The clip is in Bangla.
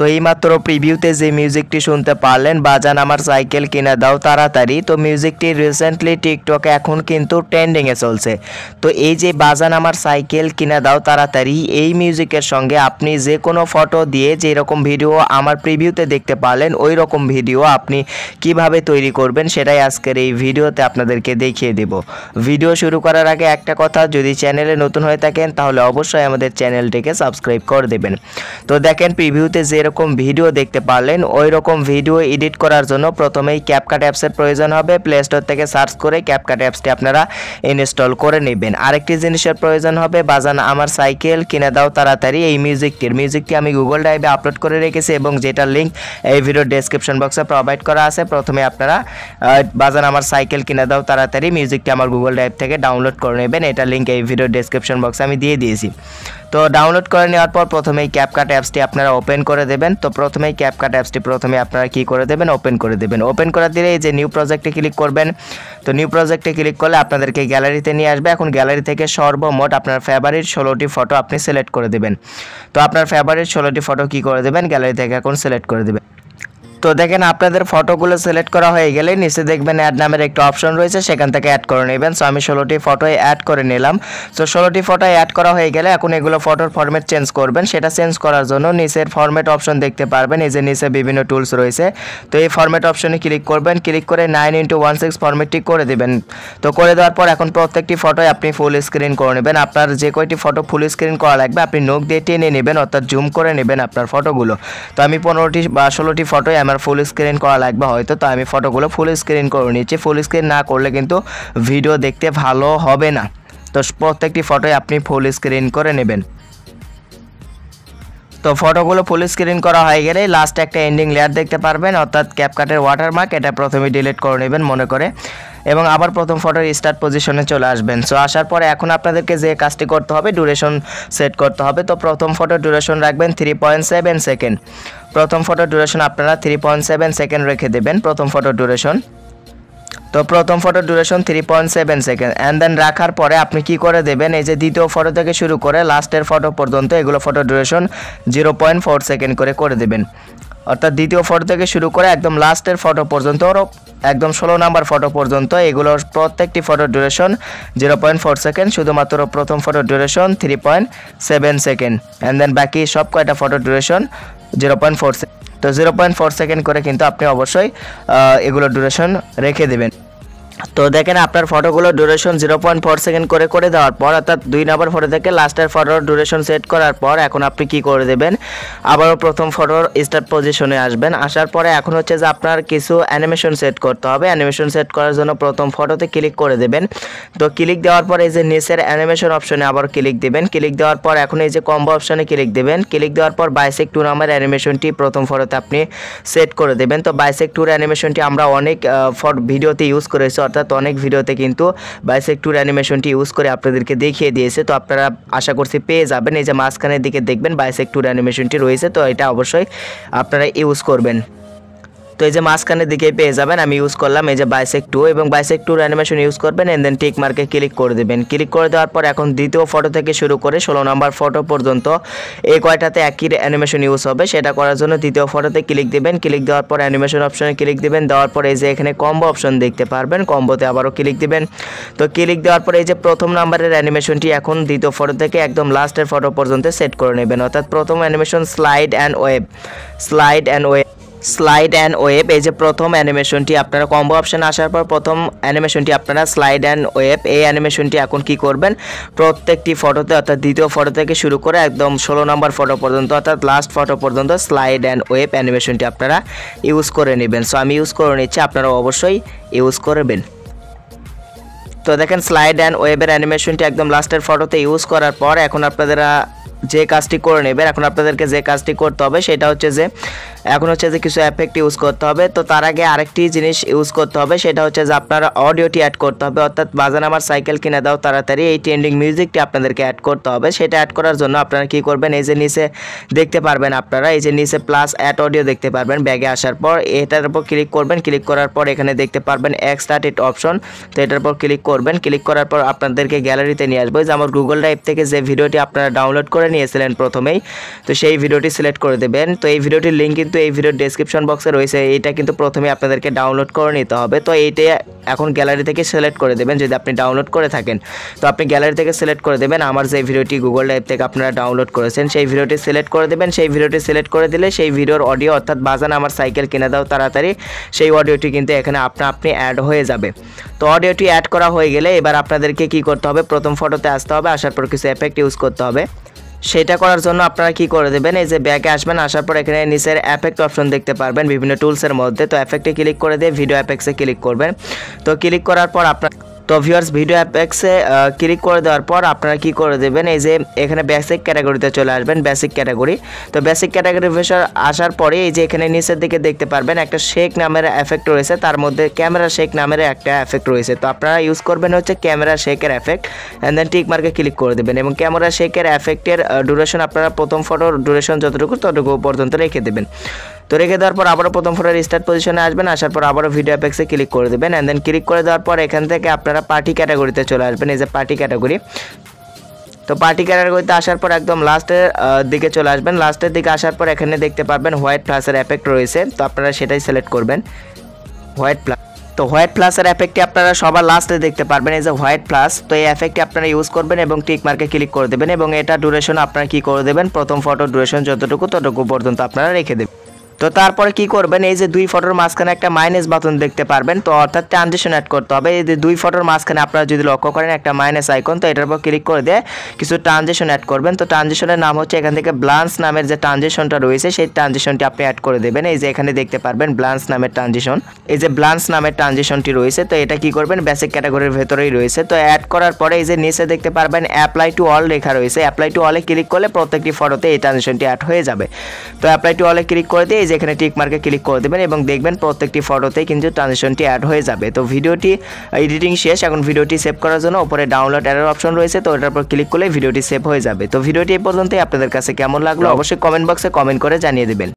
তো এইমাত্র প্রিভিউতে যে মিউজিকটি শুনতে পারলেন বাজান আমার সাইকেল কিনে দাও তাড়াতাড়ি, তো মিউজিকটি রিসেন্টলি টিকটকে এখন কিন্তু ট্রেন্ডিংয়ে চলছে। তো এই যে বাজান আমার সাইকেল কিনে দাও তাড়াতাড়ি এই মিউজিকের সঙ্গে আপনি যে কোনো ফটো দিয়ে যেরকম ভিডিও আমার প্রিভিউতে দেখতে পারলেন ওই রকম ভিডিও আপনি কিভাবে তৈরি করবেন সেটাই আজকের এই ভিডিওতে আপনাদেরকে দেখিয়ে দেব। ভিডিও শুরু করার আগে একটা কথা, যদি চ্যানেলে নতুন হয়ে থাকেন তাহলে অবশ্যই আমাদের চ্যানেলটিকে সাবস্ক্রাইব করে দেবেন। তো দেখেন প্রিভিউতে যে এরকম ভিডিও দেখতে পারলেন ওই রকম ভিডিও এডিট করার জন্য প্রথমেই CapCut অ্যাপসের প্রয়োজন হবে। প্লে স্টোর থেকে সার্চ করে CapCut অ্যাপসটি আপনারা ইনস্টল করে নেবেন। আরেকটি জিনিসের প্রয়োজন হবে বাজান আমার সাইকেল কিনে দাও তাড়াতাড়ি এই মিউজিকটি আমি গুগল ড্রাইভে আপলোড করে রেখেছি এবং যেটার লিঙ্ক এই ভিডিওর ডেসক্রিপশন বক্সে প্রোভাইড করা আছে। প্রথমে আপনারা বাজান আমার সাইকেল কিনে দাও তাড়াতাড়ি মিউজিকটি আমার গুগল ড্রাইভ থেকে ডাউনলোড করে নেবেন। এটা লিঙ্ক এই ভিডিওর ডেসক্রিপশন বক্সে আমি দিয়ে দিয়েছি। তো ডাউনলোড করে নেওয়ার পর প্রথমেই CapCut অ্যাপসটি আপনারা ওপেন করে দেবেন। তো প্রথমেই CapCut অ্যাপসটি আপনারা কি করে দেবেন, ওপেন করে দেবেন। ওপেন করে দিলে এই যে নিউ প্রজেক্টে ক্লিক করবেন। তো নিউ প্রজেক্টে ক্লিক করলে আপনাদেরকে গ্যালারিতে নিয়ে আসবে। এখন গ্যালারি থেকে সর্বমোট আপনার ফেভারিট 16টি ফটো আপনি সিলেক্ট করে দেবেন। তো আপনার ফেভারিট 16টি ফটো কি করে দেবেন, গ্যালারি থেকে এখন সিলেক্ট করে দেবেন। তো দেখেন আপনাদের ফটোগুলো সিলেক্ট করা হয়ে গেলে নিচে দেখবেন অ্যাড নামের একটা অপশন রয়েছে, সেখান থেকে অ্যাড করে নেবেন। সো আমি 16টি ফটোয় অ্যাড করে নিলাম। সো 16টি ফটোয় অ্যাড করা হয়ে গেলে এখন এগুলো ফটোর ফরম্যাট চেঞ্জ করবেন। সেটা চেঞ্জ করার জন্য নিচের ফরম্যাট অপশন দেখতে পারবেন, এই যে নিচে বিভিন্ন টুলস রয়েছে। তো এই ফরম্যাট অপশনে ক্লিক করবেন, ক্লিক করে 9:16 ফরম্যাটটি করে দেবেন। তো করে দেওয়ার পর এখন প্রত্যেকটি ফটোয় আপনি ফুল স্ক্রিন করে নেবেন। আপনার যে কয়টি ফটো ফুল স্ক্রিন করা লাগবে আপনি নখ দিয়ে টেনে নেবেন, অর্থাৎ জুম করে নেবেন আপনার ফটোগুলো। তো আমি 15টি বা 16টি ফটোয় আমার ফুল স্ক্রিন করা লাগবে হয়তো, তো আমি ফটোগুলো ফুল স্ক্রিন করে নিচ্ছি। ফুল স্ক্রিন না করলে কিন্তু ভিডিও দেখতে ভালো হবে না। তো প্রত্যেকটি ফটোয় আপনি ফুল স্ক্রিন করে নেবেন। তো ফটোগুলো ফুল স্ক্রিন করা হয়ে গেলে লাস্টে একটা এন্ডিং লেয়ার দেখতে পারবেন, অর্থাৎ CapCut-এর ওয়াটারমার্ক, এটা প্রথমে ডিলিট করে নেবেন মনে করে এবং আবার প্রথম ফটোর স্টার্ট পজিশনে চলে আসবেন। সো আসার পরে এখন আপনাদেরকে যে কাজটি করতে হবে ডিউরেশন সেট করতে হবে। তো প্রথম ফটোর ডিউরেশন রাখবেন 3.7 সেকেন্ড। প্রথম ফটোর ডিউরেশন আপনারা 3.7 সেকেন্ড রেখে দেবেন প্রথম ফটোর ডিউরেশন। তো প্রথম ফটোর ডিউরেশন 3.7 সেকেন্ড অ্যান্ড দেন রাখার পরে আপনি কি করে দেবেন, এই যে দ্বিতীয় ফটো থেকে শুরু করে লাস্টের ফটো পর্যন্ত এগুলো ফটো ডিউরেশন 0.4 সেকেন্ড করে দেবেন। অর্থাৎ দ্বিতীয় ফটো থেকে শুরু করে একদম লাস্টের ফটো পর্যন্ত একদম 16 নাম্বার ফটো পর্যন্ত এগুলোর প্রত্যেকটি ফটোর ডিউরেশন 0.4 সেকেন্ড, শুধুমাত্র প্রথম ফটোর ডিউরেশন 3.7 সেকেন্ড অ্যান্ড দেন বাকি সব কয়টা ফটোর ডিউরেশন 0.4 সেকেন্ড। তো 0.4 সেকেন্ড করে কিন্তু আপনি অবশ্যই এগুলো ডিউরেশন রেখে দেবেন। তো দেখেন আপনার ফটোগুলো ডিউরেশন 0.4 সেকেন্ড করে দেওয়ার পর, অর্থাৎ 2 নাম্বার ফটো থেকে লাস্টের ফটোর ডিউরেশন সেট করার পর এখন আপনি কি করে দেবেন, আবারও প্রথম ফটোর স্টার্ট পজিশনে আসবেন। আসার পরে এখন হচ্ছে যে আপনার কিছু অ্যানিমেশন সেট করতে হবে। অ্যানিমেশন সেট করার জন্য প্রথম ফটোতে ক্লিক করে দেবেন। তো ক্লিক দেওয়ার পর এই যে নিচের অ্যানিমেশন অপশনে আবার ক্লিক দেবেন। ক্লিক দেওয়ার পর এখন এই যে কম্বো অপশনে ক্লিক দেবেন। ক্লিক দেওয়ার পর বাইসেক্ট 2 নাম্বার অ্যানিমেশনটি প্রথম ফটোতে আপনি সেট করে দেবেন। তো বাইসেক্ট 2 অ্যানিমেশনটি আমরা অনেক ভিডিওতে ইউজ করেছি, অর্থাৎ অনেক ভিডিওতে কিন্তু বাইসেক্ট 2 অ্যানিমেশনটি ইউজ করে আপনাদেরকে দেখিয়ে দিয়েছে। তো আপনারা আশা করছি পেয়ে যাবেন। এই যে মাঝখানের দিকে দেখবেন বাইসেক্ট 2 অ্যানিমেশনটি রয়েছে, তো এটা অবশ্যই আপনারা ইউজ করবেন। তো এই যে মাঝখানের দিকে পেয়ে যাবেন, আমি ইউজ করলাম এই যে বাইসেক্ট 2 এবং বাইসেক্ট 2 অ্যানিমেশন ইউজ করবেন এন্ড দেন টিক মার্কে ক্লিক করে দেবেন। ক্লিক করে দেওয়ার পর এখন দ্বিতীয় ফটো থেকে শুরু করে 16 নাম্বার ফটো পর্যন্ত এই কয়টাতে একই অ্যানিমেশন ইউজ হবে, সেটা করার জন্য দ্বিতীয় ফটোতে ক্লিক দেবেন। ক্লিক দেওয়ার পর অ্যানিমেশন অপশনে ক্লিক দেবেন। দেওয়ার পর এই যে এখানে কম্বো অপশন দেখতে পারবেন, কম্বোতে আবারও ক্লিক দিবেন। তো ক্লিক দেওয়ার পর এই যে প্রথম নাম্বারের অ্যানিমেশনটি এখন দ্বিতীয় ফটো থেকে একদম লাস্টের ফটো পর্যন্ত সেট করে নেবেন, অর্থাৎ প্রথম অ্যানিমেশন স্লাইড অ্যান্ড ওয়েব এই যে প্রথম অ্যানিমেশনটি আপনারা কম্বো অপশন আসার পর প্রথম অ্যানিমেশনটি আপনারা স্লাইড অ্যান্ড ওয়েব এই অ্যানিমেশনটি এখন কি করবেন, প্রত্যেকটি ফটোতে অর্থাৎ দ্বিতীয় ফটো থেকে শুরু করে একদম 16 নম্বর ফটো পর্যন্ত অর্থাৎ লাস্ট ফটো পর্যন্ত স্লাইড অ্যান্ড ওয়েব অ্যানিমেশনটি আপনারা ইউজ করে নেবেন। সো আমি ইউজ করে নিচ্ছি, আপনারা অবশ্যই ইউজ করবেন। তো দেখেন স্লাইড অ্যান্ড ওয়েবের অ্যানিমেশনটি একদম লাস্টের ফটোতে ইউজ করার পর এখন আপনারা যে কাজটি করে নেবেন, এখন আপনাদেরকে যে কাজটি করতে হবে সেটা হচ্ছে যে এখন হচ্ছে যে কিছু এফেক্ট ইউজ করতে হবে। তো তার আগে আরেকটি জিনিস ইউজ করতে হবে, সেটা হচ্ছে যে আপনার অডিওটি অ্যাড করতে হবে, অর্থাৎ বাজান আমার সাইকেল কিনে দাও তাড়াতাড়ি এই ট্রেন্ডিং মিউজিকটি আপনাদেরকে অ্যাড করতে হবে। সেটা অ্যাড করার জন্য আপনারা কি করবেন, এই যে নিচে দেখতে পারবেন আপনারা, এই যে নিচে প্লাস অ্যাড অডিও দেখতে পারবেন, ব্যাগে আসার পর এটার উপর ক্লিক করবেন। ক্লিক করার পর এখানে দেখতে পারবেন এক্সট্রাক্ট অপশন, তো এটার উপর ক্লিক করবেন। ক্লিক করার পর আপনাদেরকে গ্যালারিতে নিয়ে আসবে, যে আমার গুগল ড্রাইভ থেকে যে ভিডিওটি আপনারা ডাউনলোড করে নিয়েছিলেন প্রথমেই, তো সেই ভিডিওটি সিলেক্ট করে দেবেন। তো এই ভিডিওটির লিঙ্ক কিন্তু এই ভিডিওর ডেসক্রিপশন বক্সে রয়েছে, এইটা কিন্তু প্রথমে আপনাদেরকে ডাউনলোড করে নিতে হবে। তো এইটা এখন গ্যালারি থেকে সিলেক্ট করে দেবেন যদি আপনি ডাউনলোড করে থাকেন, তো আপনি গ্যালারি থেকে সিলেক্ট করে দেবেন আমার যে ভিডিওটি গুগল ড্রাইভ থেকে আপনারা ডাউনলোড করেছেন সেই ভিডিওটি সিলেক্ট করে দেবেন। সেই ভিডিওটি সিলেক্ট করে দিলে সেই ভিডিওর অডিও অর্থাৎ বাজান আমার সাইকেল কিনে দাও তাড়াতাড়ি সেই অডিওটি কিন্তু এখানে আপনি অ্যাড হয়ে যাবে। তো অডিওটি অ্যাড করা হয়ে গেলে এবার আপনাদেরকে কি করতে হবে, প্রথম ফটোতে আসতে হবে, আসার পর কিছু এফেক্ট ইউজ করতে হবে। সেটা করার জন্য আপনারা কি করে দেবেন, এই যে ব্যাকে আসবেন, আসার পর এখানে নিচের এফেক্ট অপশন দেখতে পারবেন বিভিন্ন টুলসের মধ্যে, তো এফেক্টে ক্লিক করে দিয়ে ভিডিও এফেক্টসে ক্লিক করবেন। তো ক্লিক করার পর আপনার তো ভিউয়ার্স ভিডিও এফেক্টসে ক্লিক করে দেওয়ার পর আপনারা কি করে দেবেন, এই যে এখানে বেসিক ক্যাটাগরিতে চলে আসবেন, বেসিক ক্যাটাগরি। তো বেসিক ক্যাটাগরি আসার পরে এই যে এখানে নিচের দিকে দেখতে পারবেন একটা শেক নামের এফেক্ট রয়েছে, তার মধ্যে ক্যামেরা শেক নামের একটা এফেক্ট রয়েছে। তো আপনারা ইউজ করবেন হচ্ছে ক্যামেরা শেকের এফেক্ট, অ্যান্ড দেন টিক মার্কে ক্লিক করে দেবেন এবং ক্যামেরা শেকের এফেক্টের ডিউরেশন আপনারা প্রথম ফটোর ডিউরেশন যতটুকু ততটুকু পর্যন্ত রেখে দেবেন। তো রেখে দেওয়ার পর আবারও প্রথম ফটোর স্টার্ট পজিশনে আসবেন, আসার পর আবারও ভিডিও এফেক্টসে ক্লিক করে দেবেন, অ্যান্ড দেন ক্লিক করে দেওয়ার পর এখান থেকে আপনারা পার্টি ক্যাটাগরিতে চলে আসবেন, এই যে পার্টি ক্যাটাগরি। তো পার্টি ক্যাটাগরিতে আসার পর একদম লাস্টের দিকে চলে আসবেন, লাস্টের দিকে আসার পর এখানে দেখতে পারবেন হোয়াইট প্লাসের এফেক্ট রয়েছে, তো আপনারা সেটাই সিলেক্ট করবেন, হোয়াইট প্লাস। তো হোয়াইট প্লাসের এফেক্টটি আপনারা সবার লাস্টে দেখতে পারবেন, এই যে হোয়াইট প্লাস। তো এই এফেক্টটি আপনারা ইউজ করবেন এবং টিক মার্কে ক্লিক করে দেবেন এবং এটা ডিউরেশন আপনারা কি করে দেবেন, প্রথম ফটোর ডিউরেশন যতটুকু ততটুকু পর্যন্ত আপনারা রেখে দেবেন। তো তারপরে কি করবেন, এই যে দুই ফটোর মাঝখানে একটা মাইনাস বাটন দেখতে পারবেন, তো অর্থাৎ ট্রানজিশন অ্যাড করতে হবে। এই যে দুই ফটোর মাঝখানে আপনারা যদি লক্ষ্য করেন একটা মাইনাস আইকন, তো এটার উপর ক্লিক করে দিয়ে কিছু ট্রানজিশন অ্যাড করবেন। তো ট্রানজিশনের নাম হচ্ছে এখান থেকে ব্লান্স নামের যে ট্রানজিশনটা রয়েছে সেই ট্রানজিশনটি আপনি অ্যাড করে দেবেন। এই যে এখানে দেখতে পারবেন ব্লান্স নামের ট্রানজিশন, এই যে ব্লান্স নামের ট্রানজিশনটি রয়েছে, তো এটা কি করবেন বেসিক ক্যাটাগরির ভেতরেই রয়েছে। তো অ্যাড করার পরে এই যে নিচে দেখতে পারবেন অ্যাপ্লাই টু অল লেখা রয়েছে, অ্যাপ্লাই টু অলে ক্লিক করলে প্রত্যেকটি ফটোতে এই ট্রানজিশনটি অ্যাড হয়ে যাবে। তো অ্যাপ্লাই টু অলে ক্লিক করে দিয়ে এই যে এখানে টিক মার্কে ক্লিক করে দেবেন এবং দেখবেন প্রত্যেকটি ফটোতে কিন্তু ট্রানজিশনটি অ্যাড হয়ে যাবে। তো ভিডিওটি এডিটিং শেষ, এখন ভিডিওটি সেভ করার জন্য উপরে ডাউনলোড এরর অপশন রয়েছে, তো ওটার উপর ক্লিক করলে ভিডিওটি সেভ হয়ে যাবে। তো ভিডিওটি এই পর্যন্তই, আপনাদের কাছে কেমন লাগলো অবশ্যই কমেন্ট বক্সে কমেন্ট করে জানিয়ে দেবেন।